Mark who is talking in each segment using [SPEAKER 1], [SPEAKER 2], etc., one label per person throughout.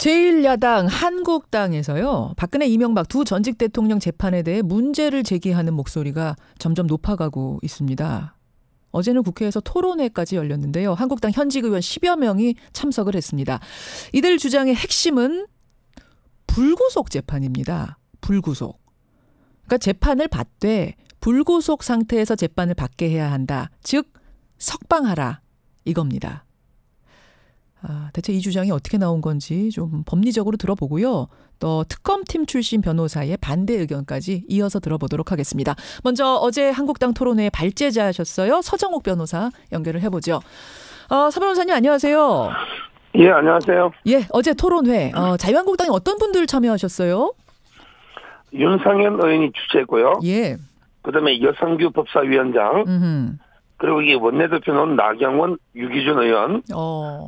[SPEAKER 1] 제1야당 한국당에서요. 박근혜 이명박 두 전직 대통령 재판에 대해 문제를 제기하는 목소리가 점점 높아가고 있습니다. 어제는 국회에서 토론회까지 열렸는데요. 한국당 현직 의원 10여 명이 참석을 했습니다. 이들 주장의 핵심은 불구속 재판입니다. 불구속. 그러니까 재판을 받되 불구속 상태에서 재판을 받게 해야 한다. 즉 석방하라 이겁니다. 대체 이 주장이 어떻게 나온 건지 좀 법리적으로 들어보고요. 또 특검팀 출신 변호사의 반대 의견까지 이어서 들어보도록 하겠습니다. 먼저 어제 한국당 토론회에 발제자하셨어요. 서정욱 변호사 연결을 해보죠. 서 변호사님 안녕하세요.
[SPEAKER 2] 예, 안녕하세요.
[SPEAKER 1] 예, 어제 토론회 자유한국당에 어떤 분들 참여하셨어요?
[SPEAKER 2] 윤상현 의원이 주최했고요.
[SPEAKER 1] 예.
[SPEAKER 2] 그다음에 여성규 법사위원장. 그리고 이게 원내대표는 나경원, 유기준 의원,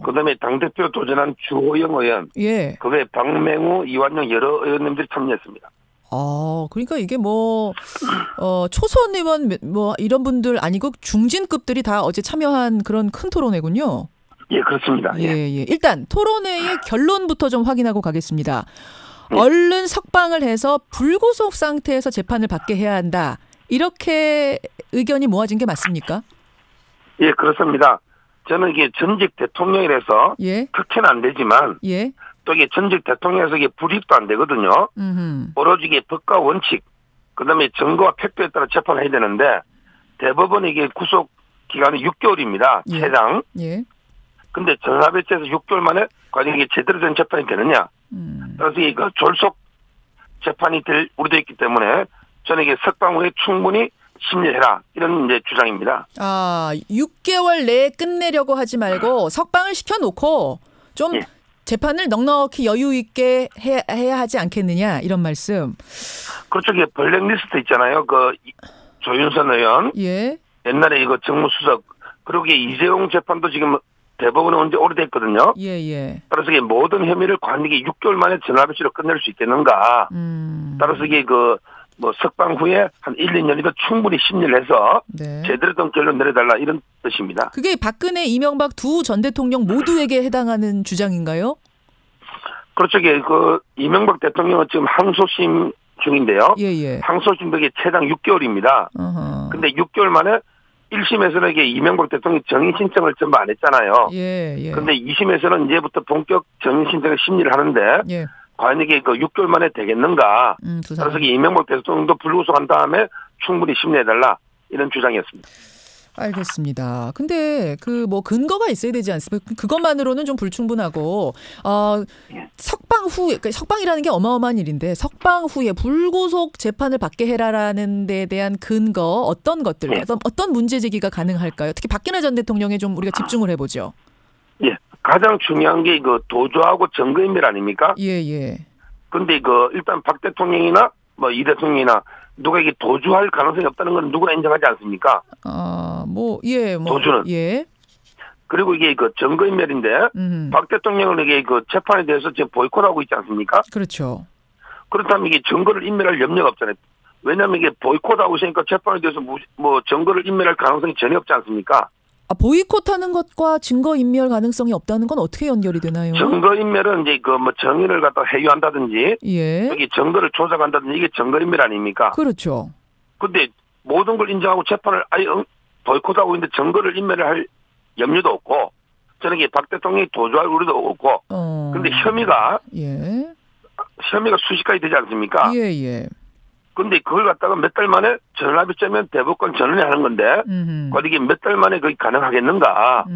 [SPEAKER 2] 그다음에 당대표 도전한 주호영 의원,
[SPEAKER 1] 예.
[SPEAKER 2] 그외 박맹우, 이완영 여러 의원님들이 참여했습니다.
[SPEAKER 1] 그러니까 이게 초선 의원 이런 분들 아니고 중진급들이 다 어제 참여한 그런 큰 토론회군요.
[SPEAKER 2] 예, 그렇습니다.
[SPEAKER 1] 예. 일단 토론회의 결론부터 좀 확인하고 가겠습니다. 얼른 석방을 해서 불구속 상태에서 재판을 받게 해야 한다. 이렇게 의견이 모아진 게 맞습니까?
[SPEAKER 2] 예, 그렇습니다. 저는 이게 전직 대통령이라서 특혜는 안 되지만 또 이게 전직 대통령에서 이게 불이익도 안 되거든요. 오로지 이게 법과 원칙, 그다음에 증거와 팩트에 따라 재판을 해야 되는데 대법원 이게 구속 기간이 6개월입니다. 최장. 근데 전사배치에서 6개월 만에 과연 이게 제대로 된 재판이 되느냐. 그래서 이거 졸속 재판이 될 우려되어 있기 때문에 저는 이게 석방 후에 충분히 심리해라 이런 이제 주장입니다.
[SPEAKER 1] 6개월 내에 끝내려고 하지 말고 석방을 시켜놓고 좀 재판을 넉넉히 여유 있게 해야 하지 않겠느냐 이런 말씀. 그렇죠.
[SPEAKER 2] 이게 블랙리스트 있잖아요. 그 조윤선 의원. 옛날에 이거 정무수석 그리고 이게 이재용 재판도 지금 대법원에 온 지 오래됐거든요. 따라서 이게 모든 혐의를 과연 이게 6개월 만에 전화배치로 끝낼 수 있겠는가. 따라서 이게 석방 후에 한 1, 2년이도 충분히 심리를 해서 제대로 된 결론 내려달라 이런 뜻입니다.
[SPEAKER 1] 그게 박근혜, 이명박 두 전 대통령 모두에게 해당하는 주장인가요?
[SPEAKER 2] 그렇죠. 이게 이명박 대통령은 지금 항소심 중인데요. 항소심도 최장 6개월입니다. 근데 6개월 만에 1심에서는 이게 이명박 대통령이 정의 신청을 전부 안 했잖아요. 근데 2심에서는 이제부터 본격 정의 신청을 심리를 하는데 과연 이게 6개월 만에 되겠는가. 그래서 이명박 대통령도 불구속한 다음에 충분히 심리해달라 이런 주장이었습니다.
[SPEAKER 1] 알겠습니다. 근데 근거가 있어야 되지 않습니까? 그것만으로는 좀 불충분하고 석방 후에 그러니까 석방이라는 게 어마어마한 일인데 석방 후에 불구속 재판을 받게 해라라는 데 대한 근거 어떤 것들 어떤 문제 제기가 가능할까요? 특히 박근혜 전 대통령에 좀 우리가 집중을 해보죠.
[SPEAKER 2] 가장 중요한 게 도주하고 증거인멸 아닙니까? 근데 일단 박 대통령이나 이 대통령이나 누가 이게 도주할 가능성이 없다는 건 누구나 인정하지 않습니까? 도주는. 그리고 이게 증거인멸인데 박 대통령은 이게 재판에 대해서 지금 보이콧하고 있지 않습니까?
[SPEAKER 1] 그렇죠.
[SPEAKER 2] 그렇다면 이게 증거를 인멸할 염려가 없잖아요. 왜냐하면 이게 보이콧하고 있으니까 재판에 대해서 증거를 인멸할 가능성이 전혀 없지 않습니까?
[SPEAKER 1] 보이콧하는 것과 증거인멸 가능성이 없다는 건 어떻게 연결이 되나요?
[SPEAKER 2] 증거인멸은 이제 정의를 갖다 회유한다든지, 여기 증거를 조작한다든지 이게 증거인멸 아닙니까?
[SPEAKER 1] 그렇죠.
[SPEAKER 2] 근데 모든 걸 인정하고 재판을 아예 보이콧하고 있는데 증거를 인멸할 염려도 없고, 저는 이게 박 대통령이 도주할 우려도 없고, 근데 혐의가 수십 가지 되지 않습니까? 근데 그걸 갖다가 몇 달 만에 전원합의점면 대법관 전원이 하는 건데, 이게 몇 달 만에 그게 가능하겠는가?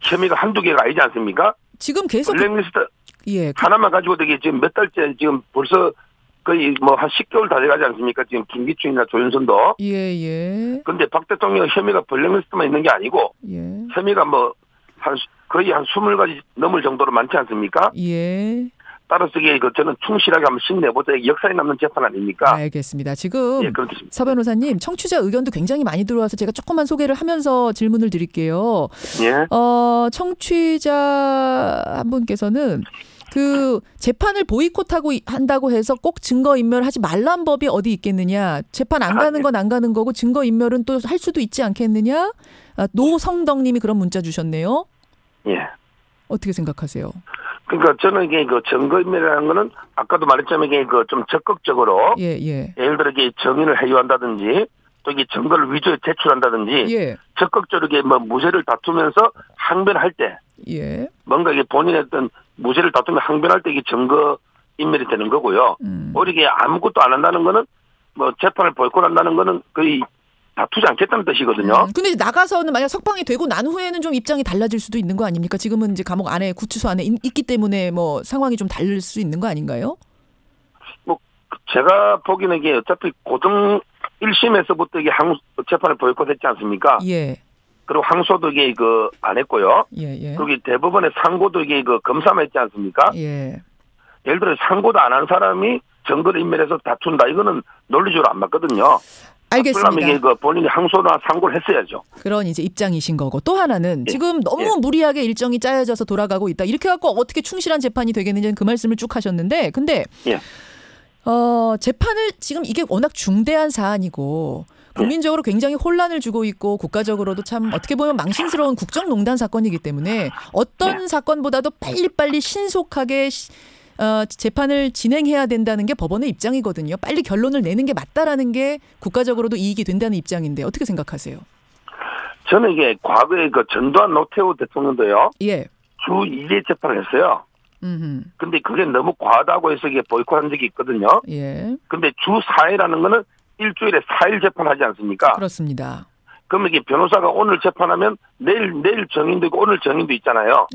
[SPEAKER 2] 혐의가 한두 개가 아니지 않습니까?
[SPEAKER 1] 지금 계속.
[SPEAKER 2] 블랙리스트 하나만 가지고 되게 지금 몇 달째 지금 벌써 거의 한 10개월 다 돼가지 않습니까? 지금 김기춘이나 조윤선도. 근데 박 대통령 혐의가 블랙리스트만 있는 게 아니고, 혐의가 거의 한 20가지 넘을 정도로 많지 않습니까? 따라서 이게 저는 충실하게 한번 심내보자. 역사에 남는 재판 아닙니까?
[SPEAKER 1] 알겠습니다. 지금 서 변호사님 청취자 의견도 굉장히 많이 들어와서 제가 조금만 소개를 하면서 질문을 드릴게요. 청취자 한 분께서는 재판을 보이콧하고 한다고 해서 꼭 증거인멸하지 말란 법이 어디 있겠느냐. 재판 안 가는 건 안 가는 거고 증거인멸은 또 할 수도 있지 않겠느냐. 노성덕 님이 그런 문자 주셨네요. 어떻게 생각하세요?
[SPEAKER 2] 그러니까 저는 이게 그 증거인멸이라는 거는 아까도 말했지만 이게 그 좀 적극적으로 예를 들어 이게 정인을 해유한다든지 또 이게 증거를 위조해 제출한다든지 적극적으로 이게 뭐 무죄를 다투면서 항변할 때 뭔가 이게 본인의 어떤 무죄를 다투며 항변할 때 이게 증거인멸이 되는 거고요. 오히려 이게 아무것도 안 한다는 거는 뭐 재판을 보이콧한다는 거는 거의 다투지 않겠다는 뜻이거든요.
[SPEAKER 1] 근데 나가서는 만약 석방이 되고 난 후에는 좀 입장이 달라질 수도 있는 거 아닙니까? 지금은 이제 감옥 안에 구치소 안에 있기 때문에 뭐 상황이 좀 다를 수 있는 거 아닌가요?
[SPEAKER 2] 뭐 제가 보기에는 이게 어차피 고등 1심에서부터 이게 재판을 보이콧했지 않습니까? 그리고 항소도 이게 그 안 했고요. 그리고 대법원의 상고도 이게 그 검사만 했지 않습니까? 예를 들어 상고도 안 한 사람이 증거를 인멸해서 다툰다. 이거는 논리적으로 안 맞거든요.
[SPEAKER 1] 알겠습니다.
[SPEAKER 2] 이게 그 본인이 항소나 상고를 했어야죠.
[SPEAKER 1] 그런 이제 입장이신 거고 또 하나는 지금 너무 무리하게 일정이 짜여져서 돌아가고 있다. 이렇게 갖고 어떻게 충실한 재판이 되겠는지는 그 말씀을 쭉 하셨는데, 근데 재판을 지금 이게 워낙 중대한 사안이고 국민적으로 굉장히 혼란을 주고 있고 국가적으로도 참 어떻게 보면 망신스러운 국정농단 사건이기 때문에 어떤 사건보다도 빨리빨리 신속하게 재판을 진행해야 된다는 게 법원의 입장이거든요. 빨리 결론을 내는 게 맞다라는 게 국가적으로도 이익이 된다는 입장인데 어떻게 생각하세요?
[SPEAKER 2] 저는 이게 과거에 그 전두환 노태우 대통령도요. 주 2회 재판을 했어요. 근데 그게 너무 과하다고 해서 이게 보이콧한 적이 있거든요. 근데 주 4회라는 거는 일주일에 4일 재판하지 않습니까?
[SPEAKER 1] 그렇습니다.
[SPEAKER 2] 그러면 이게 변호사가 오늘 재판하면 내일 정인도 있고 오늘 정인도 있잖아요.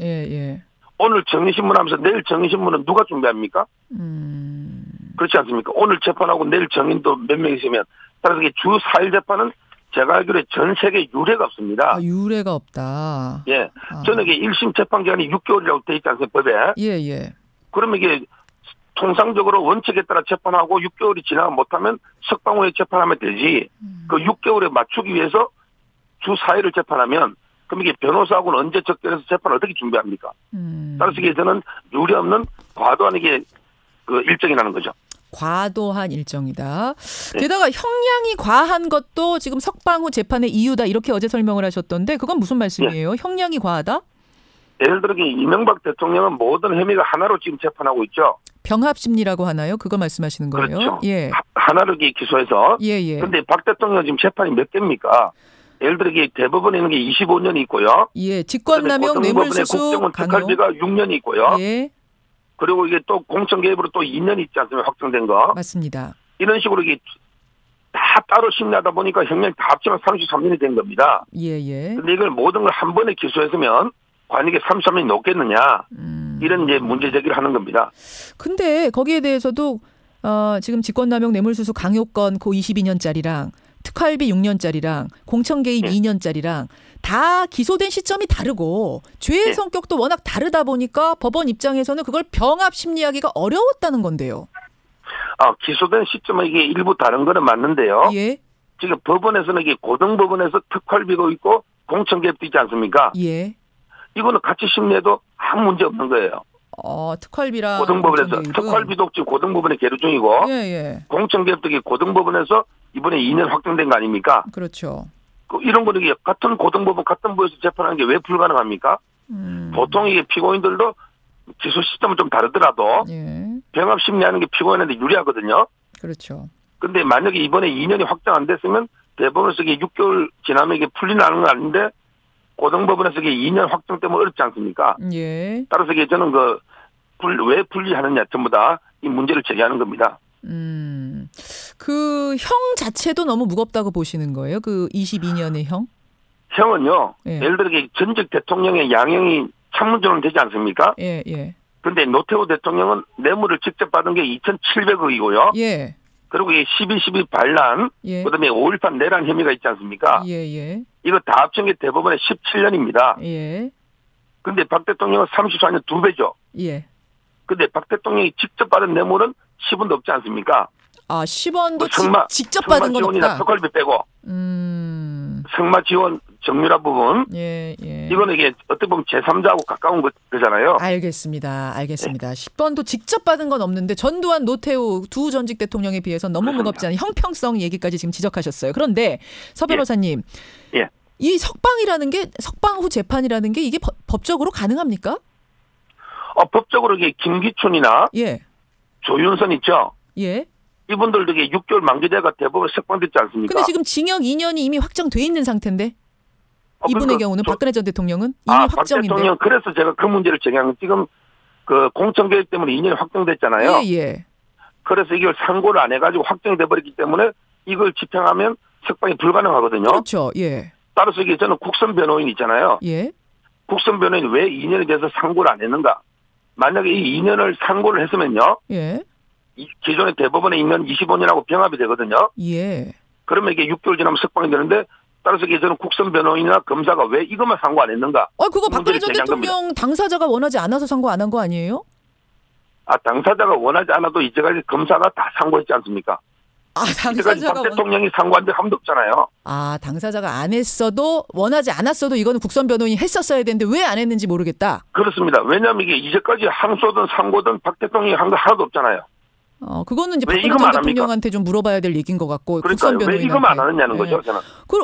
[SPEAKER 2] 오늘 정인신문하면서 내일 정인신문은 누가 준비합니까? 그렇지 않습니까? 오늘 재판하고 내일 정인도 몇 명 있으면. 따라서 이게 주 4일 재판은 제가 알기로 전 세계에 유례가 없습니다.
[SPEAKER 1] 유례가 없다.
[SPEAKER 2] 저는 이게 1심 재판 기간이 6개월이라고 돼 있지 않습니까? 법에. 그러면 이게 통상적으로 원칙에 따라 재판하고 6개월이 지나가 못하면 석방 후에 재판하면 되지. 그 6개월에 맞추기 위해서 주 4일을 재판하면 그럼 이게 변호사하고는 언제 접견해서 재판을 어떻게 준비합니까? 따라서 이게 저는 유례 없는 과도한 이게 그 일정이라는 거죠.
[SPEAKER 1] 과도한 일정이다. 게다가 형량이 과한 것도 지금 석방 후 재판의 이유다 이렇게 어제 설명을 하셨던데 그건 무슨 말씀이에요? 형량이 과하다?
[SPEAKER 2] 예를 들어 이명박 대통령은 모든 혐의가 하나로 지금 재판하고 있죠.
[SPEAKER 1] 병합심리라고 하나요? 그거 말씀하시는 거예요?
[SPEAKER 2] 그렇죠. 하나로 기소해서. 그런데 박 대통령 지금 재판이 몇 개입니까? 예를 들어 대법원에 있는 게 25년이 있고요.
[SPEAKER 1] 직권남용, 뇌물수수,
[SPEAKER 2] 국정원 특활비가 6년이 있고요. 그리고 이게 또 공천 개입으로 또 2년이 있지 않습니까? 확정된 거.
[SPEAKER 1] 맞습니다.
[SPEAKER 2] 이런 식으로 이게 다 따로 심리하다 보니까 형량이 다 합치면 33년이 된 겁니다. 근데 이걸 모든 걸 한 번에 기소했으면 과연 이게 33년이 높겠느냐. 이런 이제 문제 제기를 하는 겁니다.
[SPEAKER 1] 근데 거기에 대해서도 지금 직권남용, 뇌물수수 강요건 그 22년짜리랑 특활비 6년짜리랑 공천 개입 2년짜리랑 다 기소된 시점이 다르고 죄의 성격도 워낙 다르다 보니까 법원 입장에서는 그걸 병합 심리하기가 어려웠다는 건데요.
[SPEAKER 2] 기소된 시점은 이게 일부 다른 거는 맞는데요. 지금 법원에서는 이게 고등법원에서 특활비도 있고 공천 개입도 있지 않습니까? 이거는 같이 심리해도 아무 문제 없는 거예요.
[SPEAKER 1] 특활비랑
[SPEAKER 2] 고등법원에서 특활비도 지금 고등법원에 계류 중이고 공천 개입도 고등법원에서 이번에 2년 확정된 거 아닙니까?
[SPEAKER 1] 그렇죠.
[SPEAKER 2] 이런 거는 같은 고등법원 같은 부에서 재판하는 게 왜 불가능합니까? 보통 이게 피고인들도 기소 시점은 좀 다르더라도 병합 심리하는 게 피고인한테 유리하거든요.
[SPEAKER 1] 그렇죠.
[SPEAKER 2] 근데 만약에 이번에 2년이 확정 안 됐으면 대법원에서 이게 6개월 지나면 이게 풀리나는 건 아닌데 고등법원에서 이게 2년 확정 때문에 어렵지 않습니까? 따라서 이게 저는 왜 분리하느냐 전부 다 이 문제를 제기하는 겁니다.
[SPEAKER 1] 그 형 자체도 너무 무겁다고 보시는 거예요? 그 22년의 형?
[SPEAKER 2] 형은요. 예를 들어 전직 대통령의 양형이 참문적으로 되지 않습니까? 그런데 노태우 대통령은 뇌물을 직접 받은 게 2,700억이고요. 그리고 이 12.12 반란, 그다음에 5.18 내란 혐의가 있지 않습니까? 이거 다 합친 게 대법원에 17년입니다. 그런데 박 대통령은 34년 2배죠. 근데 박 대통령이 직접 받은 뇌물은 10원도 없지 않습니까?
[SPEAKER 1] 10원도 직접 받은 건 없다.
[SPEAKER 2] 특활비 빼고. 승마 지원 정유라 부분. 이거는 이게 어떻게 보면 제3자하고 가까운 거잖아요.
[SPEAKER 1] 알겠습니다. 10번도 직접 받은 건 없는데 전두환, 노태우 두 전직 대통령에 비해서 너무 무겁지 않은 형평성 얘기까지 지금 지적하셨어요. 그런데 서 변호사님. 이 석방 후 재판이라는 게 이게 법적으로 가능합니까?
[SPEAKER 2] 법적으로 이게 김기춘이나
[SPEAKER 1] 예.
[SPEAKER 2] 조윤선 있죠.
[SPEAKER 1] 예.
[SPEAKER 2] 이분들도 이게 6개월 만기돼가 대법원 석방됐지 않습니까?
[SPEAKER 1] 근데 지금 징역 2년이 이미 확정돼 있는 상태인데. 이분의 경우는 박근혜 전 대통령은 이미 확정인데.
[SPEAKER 2] 박 대통령 그래서 제가 그 문제를 제기한 지금 그 공천개혁 때문에 2년이 확정됐잖아요.
[SPEAKER 1] 예.
[SPEAKER 2] 그래서 이걸 상고를 안 해가지고 확정이 돼버렸기 때문에 이걸 집행하면 석방이 불가능하거든요.
[SPEAKER 1] 그렇죠. 예.
[SPEAKER 2] 따라서 이게 저는 국선 변호인 있잖아요.
[SPEAKER 1] 예.
[SPEAKER 2] 국선 변호인이 왜 2년에 대해서 상고를 안 했는가? 만약에 이 2년을 상고를 했으면요.
[SPEAKER 1] 예.
[SPEAKER 2] 기존의 대법원의 2년 25년하고 병합이 되거든요.
[SPEAKER 1] 예.
[SPEAKER 2] 그러면 이게 6개월 지나면 석방이 되는데 따라서 저는 국선 변호인이나 검사가 왜 이것만 상고 안 했는가?
[SPEAKER 1] 그거 박근혜 전 대통령 당사자가 원하지 않아서 상고 안 한 거 아니에요?
[SPEAKER 2] 당사자가 원하지 않아도 이제까지 검사가 다 상고했지 않습니까? 당사자가 박 대통령이 상고한 적 한 번도 없잖아요.
[SPEAKER 1] 당사자가 안 했어도 원하지 않았어도 이거는 국선 변호인이 했었어야 되는데 왜 안 했는지 모르겠다.
[SPEAKER 2] 그렇습니다. 왜냐하면 이게 이제까지 항소든 상고든 박 대통령이 한 거 하나도 없잖아요.
[SPEAKER 1] 그거는 이제 박근혜 전 대통령한테 좀 물어봐야 될 얘기인 것 같고.
[SPEAKER 2] 그러니까 왜 이거만 안 하느냐는 거죠, 저는.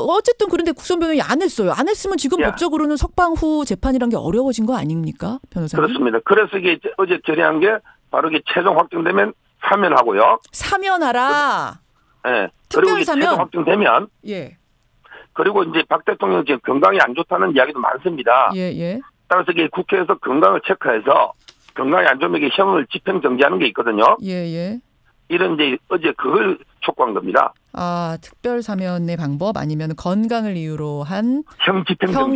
[SPEAKER 1] 어쨌든 그런데 국선 변호인이 안 했어요. 안 했으면 지금 법적으로는 석방 후 재판이란 게 어려워진 거 아닙니까, 변호사님?
[SPEAKER 2] 그렇습니다. 그래서 이게 어제 결의한 게 바로 이게 최종 확정되면 사면하고요.
[SPEAKER 1] 사면하라.
[SPEAKER 2] 네. 그리고 이게 최종 확정되면.
[SPEAKER 1] 예.
[SPEAKER 2] 그리고 이제 박 대통령 지금 건강이 안 좋다는 이야기도 많습니다.
[SPEAKER 1] 예.
[SPEAKER 2] 따라서 이게 국회에서 건강을 체크해서 건강이 안 좋으면 형을 집행 정지하는 게 있거든요.
[SPEAKER 1] 예.
[SPEAKER 2] 이런 이제 어제 그걸 촉구한 겁니다.
[SPEAKER 1] 특별 사면의 방법 아니면 건강을 이유로 한
[SPEAKER 2] 형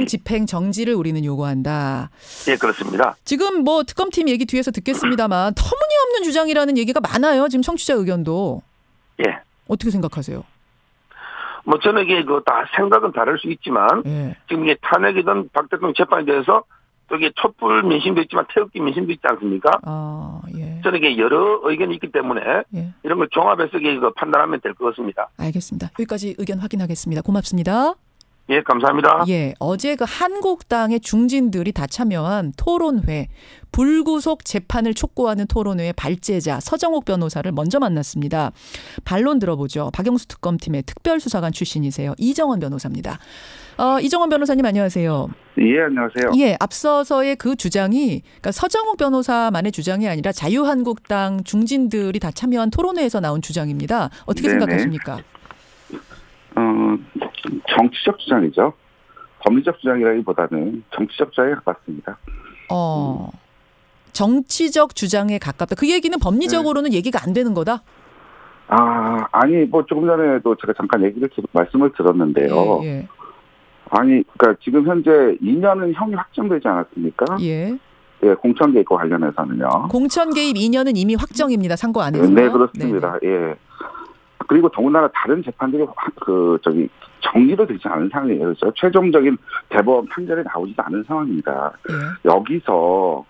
[SPEAKER 1] 집행 정지를 우리는 요구한다.
[SPEAKER 2] 예, 그렇습니다.
[SPEAKER 1] 지금 뭐 특검팀 얘기 뒤에서 듣겠습니다만 터무니없는 주장이라는 얘기가 많아요. 지금 청취자 의견도.
[SPEAKER 2] 예.
[SPEAKER 1] 어떻게 생각하세요?
[SPEAKER 2] 저는 이게 다 생각은 다를 수 있지만 지금 이게 탄핵이든 박 대통령 재판에 대해서 또 이게 촛불 민심도 있지만 태극기 민심도 있지 않습니까?
[SPEAKER 1] 예.
[SPEAKER 2] 저는 이게 여러 의견이 있기 때문에 이런 걸 종합해서 판단하면 될 것 같습니다.
[SPEAKER 1] 알겠습니다. 여기까지 의견 확인하겠습니다. 고맙습니다.
[SPEAKER 2] 예, 감사합니다.
[SPEAKER 1] 어제 한국당의 중진들이 다 참여한 토론회, 불구속 재판을 촉구하는 토론회의 발제자 서정욱 변호사를 먼저 만났습니다. 반론 들어보죠. 박영수 특검팀의 특별수사관 출신이세요. 이정원 변호사입니다. 이정원 변호사님 안녕하세요.
[SPEAKER 3] 예, 안녕하세요.
[SPEAKER 1] 앞서서의 그 주장이 그러니까 서정욱 변호사만의 주장이 아니라 자유한국당 중진들이 다 참여한 토론회에서 나온 주장입니다. 어떻게 생각하십니까?
[SPEAKER 3] 정치적 주장이죠. 법리적 주장이라기보다는 정치적 주장에 가깝습니다.
[SPEAKER 1] 정치적 주장에 가깝다. 그 얘기는 법리적으로는 얘기가 안 되는 거다?
[SPEAKER 3] 아니 조금 전에도 제가 잠깐 말씀을 들었는데요. 그러니까 지금 현재 2년은 형이 확정되지 않았습니까? 공천 개입과 관련해서는요.
[SPEAKER 1] 공천 개입 2년은 이미 확정입니다. 상고 안에서요.
[SPEAKER 3] 네, 그렇습니다. 그리고 더군다나 다른 재판들이 정리도 되지 않은 상황이에요. 그렇죠? 최종적인 대법원 판결이 나오지도 않은 상황입니다. 여기서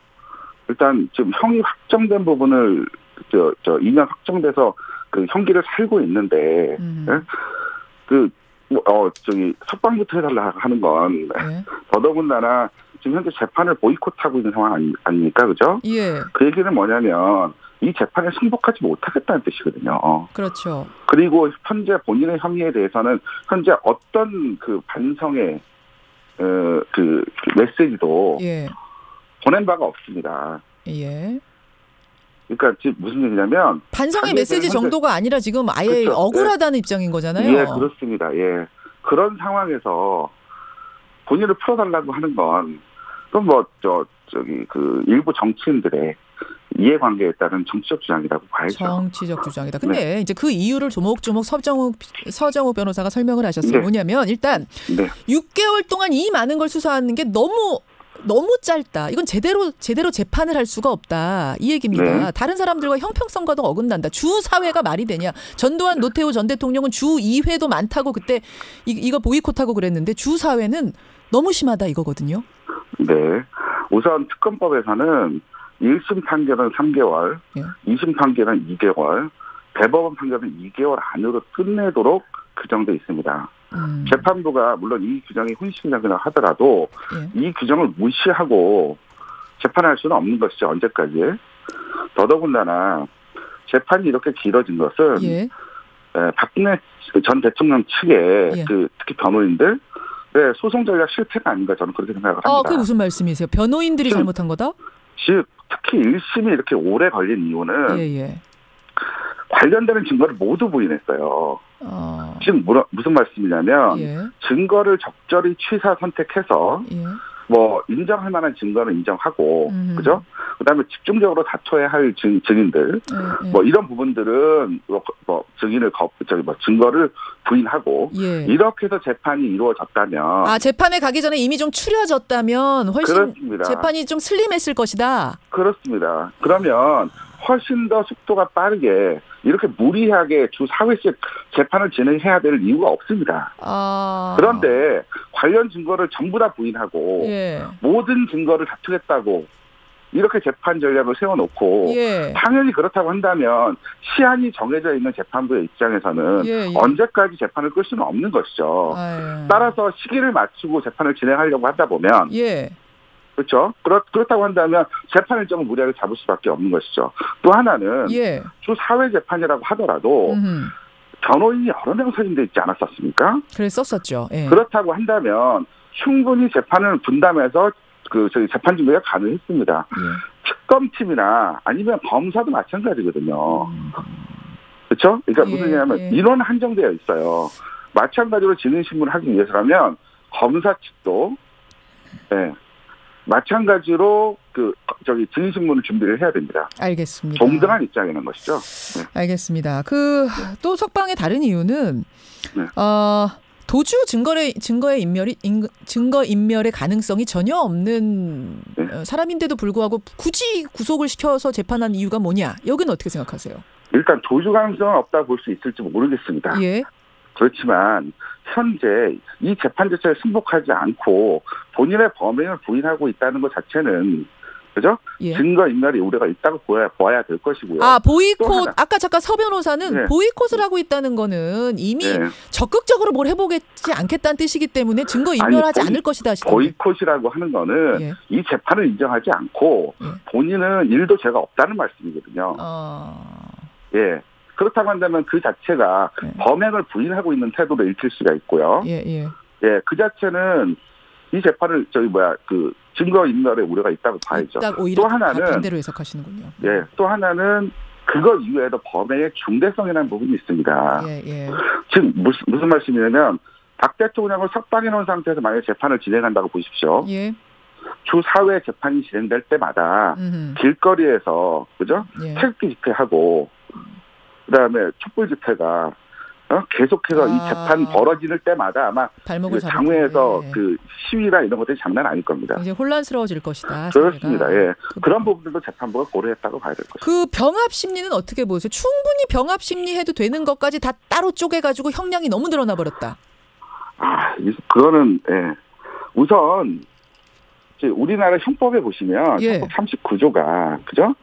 [SPEAKER 3] 일단 지금 형이 확정된 부분을 2년 확정돼서 그 형기를 살고 있는데 석방부터 해달라 하는 건 더더군다나 지금 현재 재판을 보이콧하고 있는 상황 아닙니까, 그죠? 그 얘기는 뭐냐면 이 재판에 승복하지 못하겠다는 뜻이거든요.
[SPEAKER 1] 그렇죠.
[SPEAKER 3] 그리고 현재 본인의 혐의에 대해서는 현재 어떤 그 반성의 그 메시지도 보낸 바가 없습니다. 그러니까 지금 무슨 얘기냐면
[SPEAKER 1] 반성의 메시지 정도가 아니라 지금 아예 억울하다는 입장인 거잖아요.
[SPEAKER 3] 그렇습니다. 그런 상황에서 본인을 풀어달라고 하는 건 그 일부 정치인들의 이해관계에 따른 정치적 주장이라고 봐야죠.
[SPEAKER 1] 정치적 주장이다. 근데 이제 그 이유를 조목조목 서정욱 변호사가 설명을 하셨어요. 뭐냐면 일단 6개월 동안 이 많은 걸 수사하는 게 너무 짧다. 이건 제대로 재판을 할 수가 없다. 이 얘기입니다. 다른 사람들과 형평성과도 어긋난다. 주 사회가 말이 되냐. 전두환 노태우 전 대통령은 주 2회도 많다고 그때 이거 보이콧하고 그랬는데 주 사회는 너무 심하다 이거거든요.
[SPEAKER 3] 우선 특검법에서는 1심 판결은 3개월, 2심 판결은 2개월, 대법원 판결은 2개월 안으로 끝내도록 규정되어 있습니다. 재판부가 물론 이 규정이 훈시적이라 하더라도 이 규정을 무시하고 재판할 수는 없는 것이죠. 언제까지. 더더군다나 재판이 이렇게 길어진 것은 박근혜 전 대통령 측의 특히 변호인들 소송 전략 실패가 아닌가 저는 그렇게 생각을 합니다.
[SPEAKER 1] 그게 무슨 말씀이세요? 변호인들이 잘못한 거다?
[SPEAKER 3] 즉 특히 1심이 이렇게 오래 걸린 이유는 관련되는 증거를 모두 부인했어요. 지금 무슨 말씀이냐면 증거를 적절히 취사 선택해서 뭐 인정할 만한 증거는 인정하고 그죠? 그다음에 집중적으로 다퉈야 할 증인들 뭐 이런 부분들은 뭐 증인을 증거를 부인하고 이렇게 해서 재판이 이루어졌다면
[SPEAKER 1] 재판에 가기 전에 이미 좀 추려졌다면 훨씬
[SPEAKER 3] 그렇습니다.
[SPEAKER 1] 재판이 좀 슬림했을 것이다.
[SPEAKER 3] 그렇습니다. 그러면 훨씬 더 속도가 빠르게 이렇게 무리하게 주 4회씩 재판을 진행해야 될 이유가 없습니다. 그런데 관련 증거를 전부 다 부인하고 모든 증거를 다투겠다고 이렇게 재판 전략을 세워놓고 당연히 그렇다고 한다면 시한이 정해져 있는 재판부의 입장에서는 언제까지 재판을 끌 수는 없는 것이죠. 따라서 시기를 맞추고 재판을 진행하려고 하다 보면 그렇죠. 그렇다고 한다면 재판 일정을 무리하게 잡을 수밖에 없는 것이죠. 또 하나는 주 4회 재판이라고 하더라도 변호인이 여러 명 선임돼 있지 않았었습니까?
[SPEAKER 1] 그랬었죠.
[SPEAKER 3] 그렇다고 한다면 충분히 재판을 분담해서 재판 준비가 가능했습니다. 특검팀이나 아니면 검사도 마찬가지거든요. 그렇죠? 그러니까 무슨 얘기냐면 인원 한정되어 있어요. 마찬가지로 증인신문을 하기 위해서라면 검사 측도 마찬가지로 증인신문을 준비를 해야 됩니다.
[SPEAKER 1] 알겠습니다.
[SPEAKER 3] 동등한 입장이라는 것이죠.
[SPEAKER 1] 알겠습니다. 또 석방의 다른 이유는 도주 증거 인멸의 가능성이 전혀 없는 사람인데도 불구하고 굳이 구속을 시켜서 재판한 이유가 뭐냐? 여기는 어떻게 생각하세요?
[SPEAKER 3] 일단 도주 가능성은 없다고 볼 수 있을지 모르겠습니다. 그렇지만 현재 이 재판 자체에 승복하지 않고 본인의 범행을 부인하고 있다는 것 자체는 그죠? 증거인멸의 우려가 있다고 보아야 될 것이고요.
[SPEAKER 1] 보이콧 아까 잠깐 서 변호사는 보이콧을 하고 있다는 거는 이미 적극적으로 뭘 해보겠지 않겠다는 뜻이기 때문에 증거인멸하지 않을 것이다 하시던데.
[SPEAKER 3] 보이콧이라고 하는 거는 이 재판을 인정하지 않고 본인은 일도 죄가 없다는 말씀이거든요. 그렇다고 한다면 그 자체가 범행을 부인하고 있는 태도로 읽힐 수가 있고요. 그 자체는 이 재판을 증거인멸의 우려가 있다고 봐야죠.
[SPEAKER 1] 또 하나는 반대로 해석하시는군요.
[SPEAKER 3] 또 하나는 그거 이외에도 범행의 중대성이라는 부분이 있습니다. 지금 무슨 말씀이냐면 박 대통령을 석방해 놓은 상태에서 만약에 재판을 진행한다고 보십시오. 주 4회 재판이 진행될 때마다 길거리에서 그죠? 태극기 집회하고 그다음에 촛불 집회가 계속해서 이 재판 벌어지는 때마다 아마 장외에서 시위나 이런 것들이 장난 아닐 겁니다.
[SPEAKER 1] 이제 혼란스러워질 것이다.
[SPEAKER 3] 그렇습니다. 그런 부분들도 재판부가 고려했다고 봐야 될 것이죠.
[SPEAKER 1] 병합 심리는 어떻게 보세요? 충분히 병합 심리해도 되는 것까지 다 따로 쪼개가지고 형량이 너무 늘어나 버렸다.
[SPEAKER 3] 그거는 우선 우리나라 형법에 보시면 형법 39조가 그죠?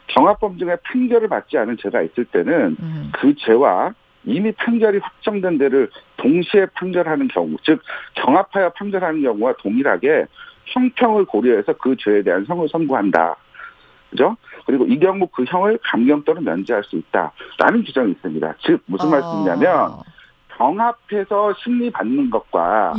[SPEAKER 3] 경합범 중에 판결을 받지 않은 죄가 있을 때는 그 죄와 이미 판결이 확정된 데를 동시에 판결하는 경우, 즉 경합하여 판결하는 경우와 동일하게 형평을 고려해서 그 죄에 대한 형을 선고한다. 그죠? 그리고 이 경우 그 형을 감경 또는 면제할 수 있다라는 규정이 있습니다. 즉 무슨 말씀이냐면 경합해서 심리받는 것과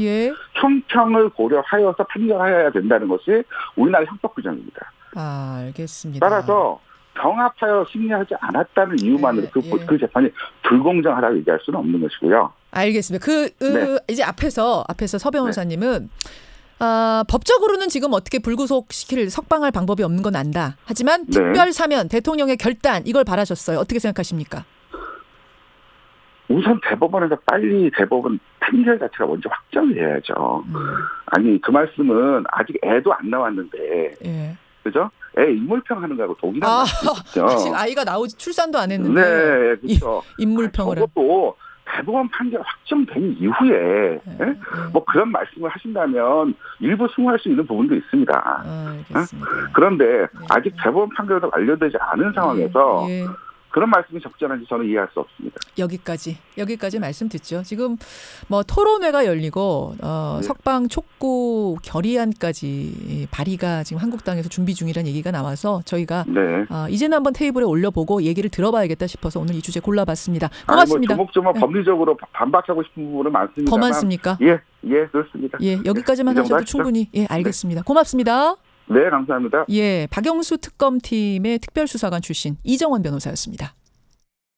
[SPEAKER 3] 형평을 고려하여서 판결하여야 된다는 것이 우리나라 형법 규정입니다.
[SPEAKER 1] 알겠습니다.
[SPEAKER 3] 따라서 경합하여 심리하지 않았다는 이유만으로 그 재판이 불공정하다고 얘기할 수는 없는 것이고요.
[SPEAKER 1] 알겠습니다. 이제 앞에서 서 변호사님은 법적으로는 지금 어떻게 불구속시킬 석방할 방법이 없는 건 안다. 하지만 특별 사면 대통령의 결단 이걸 바라셨어요. 어떻게 생각하십니까?
[SPEAKER 3] 우선 대법원에서 빨리 대법원 판결 자체가 먼저 확정을 해야죠. 아니 그 말씀은 아직 애도 안 나왔는데 그죠? 애 인물평 하는 거하고 동일한 말씀이죠.
[SPEAKER 1] 아직 아이가 출산도 안 했는데.
[SPEAKER 3] 그렇죠.
[SPEAKER 1] 인물평을.
[SPEAKER 3] 저것도 대법원 판결 확정된 이후에 뭐 그런 말씀을 하신다면 일부 승화할 수 있는 부분도 있습니다. 그런데 아직 대법원 판결도 완료되지 않은 상황에서 그런 말씀이 적절한지 저는 이해할 수 없습니다.
[SPEAKER 1] 여기까지 말씀 듣죠. 지금 뭐 토론회가 열리고 석방 촉구 결의안까지 발의가 지금 한국당에서 준비 중이라는 얘기가 나와서 저희가 이제는 한번 테이블에 올려보고 얘기를 들어봐야겠다 싶어서 오늘 이 주제 골라봤습니다. 고맙습니다.
[SPEAKER 3] 조목조목 법리적으로 반박하고 싶은 부분은 많습니다.
[SPEAKER 1] 더 많습니까?
[SPEAKER 3] 예, 그렇습니다.
[SPEAKER 1] 여기까지만 하셔도 충분히 알겠습니다. 고맙습니다.
[SPEAKER 3] 네, 감사합니다.
[SPEAKER 1] 예, 박영수 특검팀의 특별수사관 출신 이정원 변호사였습니다.